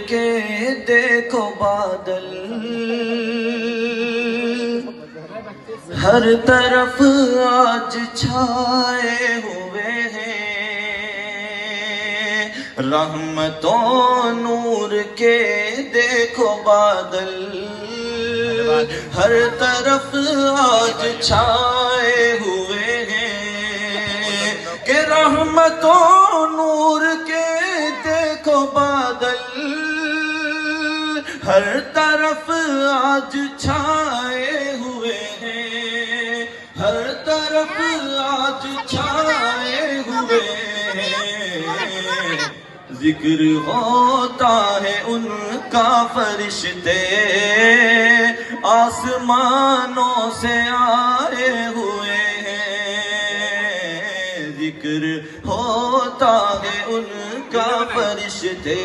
کے دیکھو بادل، ہر طرف آج چھائے ہوئے ہیں، رحمتوں نور کے دیکھو بادل، ہر طرف آج چھائے ہوئے ہیں، کہ رحمتوں نور کے دیکھو بادل، ہر طرف آج چھائے ہوئے ہیں، ہر طرف آج چھائے ہوئے ہیں، ذکر ہوتا ہے ان کا فرشتے آسمانوں سے آئے ہوئے ہیں، ذکر ہوتا ہے ان کا فرشتے